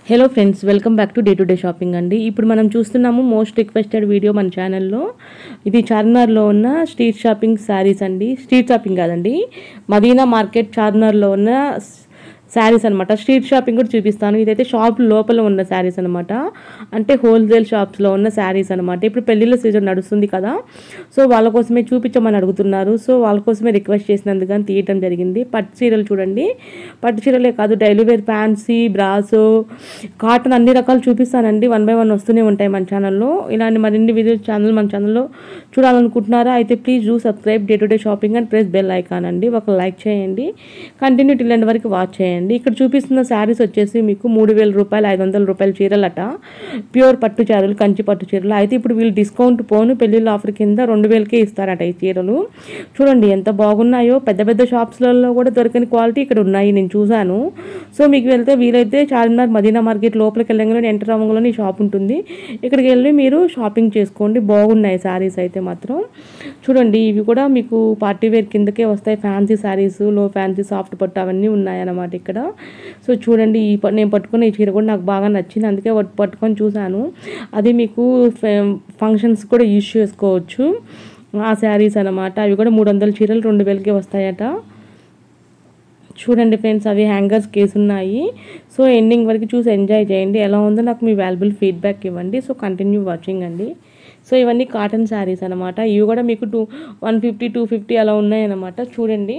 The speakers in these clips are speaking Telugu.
Hello friends, welcome back to day to Day shopping అండి. ఇప్పుడు మనం చూస్తున్నాము మోస్ట్ రిక్వెస్టెడ్ వీడియో మన ఛానల్లో. ఇది చార్మినార్లో ఉన్న స్ట్రీట్ షాపింగ్ శారీస్ అండి. స్ట్రీట్ షాపింగ్ కాదండి, మదీనా మార్కెట్ చార్మినార్లో ఉన్న శారీస్ అనమాట. స్ట్రీట్ షాపింగ్ కూడా చూపిస్తాను. ఇదైతే షాప్ లోపల ఉన్న శారీస్ అనమాట, అంటే హోల్సేల్ షాప్స్లో ఉన్న శారీస్ అనమాట. ఇప్పుడు పెళ్ళిళ్ళ సీజన్ నడుస్తుంది కదా, సో వాళ్ళ కోసమే చూపించమని అడుగుతున్నారు. సో వాళ్ళ కోసమే రిక్వెస్ట్ చేసినందుకు తీయటం జరిగింది. పట్టు చీరలు చూడండి, పట్టు చీరలే కాదు, daily wear fancy, brasso, cotton అన్ని రకాలు చూపిస్తానండి. 1 by 1 వస్తూనే ఉంటాయి మన ఛానల్లో. ఇలాంటి మరిన్ని వీడియోస్ మన ఛానల్లో చూడాలనుకుంటున్నారా అయితే please do subscribe Day to Day Shopping and press bell icon అండి. ఒక లైక్ చేయండి, కంటిన్యూ టిల్ ఎండ్ వరకు వాచ్ చేయండి. ఇక్కడ చూపిస్తున్న శారీస్ వచ్చేసి మీకు 3000 రూపాయలు, 500 రూపాయల చీరలట. ప్యూర్ పట్టు చీరలు, కంచి పట్టు చీరలు. అయితే ఇప్పుడు వీళ్ళు డిస్కౌంట్ పోను పెళ్ళిళ్ళ ఆఫర్ కింద 2000కే ఇస్తారట ఈ చీరలు. చూడండి ఎంత బాగున్నాయో. పెద్ద పెద్ద షాప్స్లలో కూడా దొరకని క్వాలిటీ ఇక్కడ ఉన్నాయి, నేను చూశాను. సో మీకు వెళ్తే వీలైతే చార్మినార్ మదీనా మార్కెట్ లోపలికి వెళ్ళగానే ఎంటర్ అవ్వగానే ఈ షాప్ ఉంటుంది. ఇక్కడికి వెళ్ళి మీరు షాపింగ్ చేసుకోండి. బాగున్నాయి శారీస్ అయితే మాత్రం. చూడండి ఇవి కూడా మీకు పార్టీ వేర్ కిందకే వస్తాయి. ఫ్యాన్సీ శారీస్, లో ఫ్యాన్సీ, సాఫ్ట్ పట్టు అవన్నీ ఉన్నాయన్నమాట ఇక్కడ. సో చూడండి నేను పట్టుకున్న ఈ చీర కూడా నాకు బాగా నచ్చింది, అందుకే పట్టుకొని చూశాను. అది మీకు ఫంక్షన్స్ కూడా యూజ్ చేసుకోవచ్చు ఆ శారీస్ అనమాట. అవి కూడా 300 చీరలు 2000కే వస్తాయట. చూడండి ఫ్రెండ్స్, అవి హ్యాంగర్స్ కేసు ఉన్నాయి. సో ఎండింగ్ వరకు చూసి ఎంజాయ్ చేయండి. ఎలా ఉందో నాకు మీ వాల్యుబుల్ ఫీడ్బ్యాక్ ఇవ్వండి. సో కంటిన్యూ వాచింగ్ అండి. సో ఇవన్నీ కాటన్ శారీస్ అనమాట. ఇవి కూడా మీకు 150, 250 అలా ఉన్నాయన్నమాట. చూడండి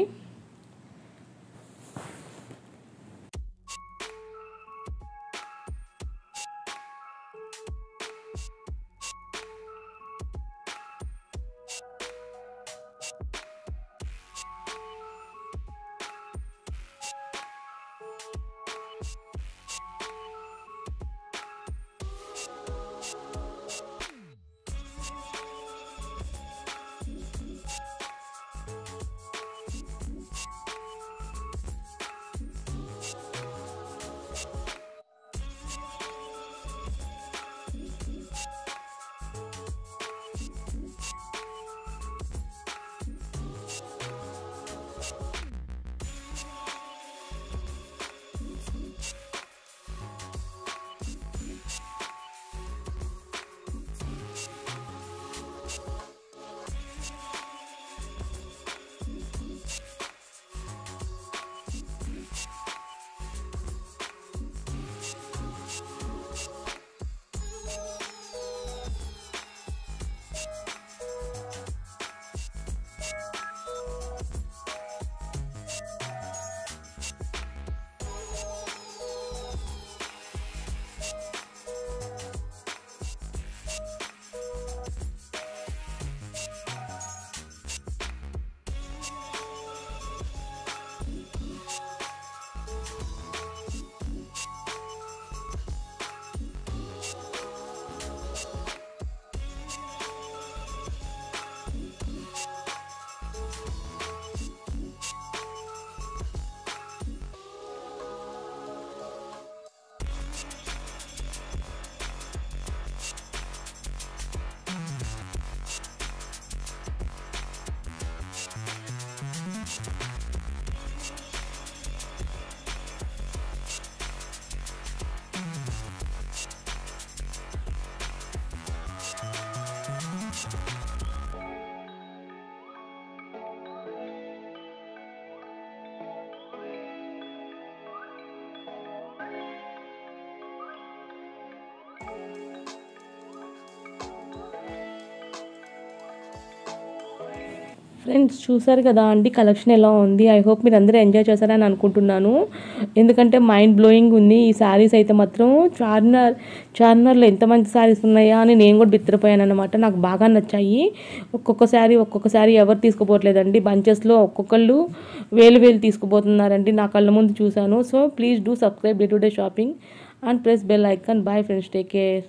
ఫ్రెండ్స్, చూసారు కదా అండి కలెక్షన్ ఎలా ఉంది. ఐ హోప్ మీరు అందరూ ఎంజాయ్ చేశారని అనుకుంటున్నాను, ఎందుకంటే మైండ్ బ్లోయింగ్ ఉంది ఈ శారీస్ అయితే మాత్రం. చార్మినార్లో ఎంత మంచి శారీస్ ఉన్నాయా అని నేను కూడా బిత్తరపోయాను అనమాట. నాకు బాగా నచ్చాయి. ఒక్కొక్క శారీ ఎవరు తీసుకుపోవట్లేదండి, బంచెస్లో ఒక్కొక్కళ్ళు వేలు తీసుకుపోతున్నారండి. నా కళ్ళ ముందు చూశాను. So please do subscribe Day to Day Shopping and press bell icon. Bye friends, take care.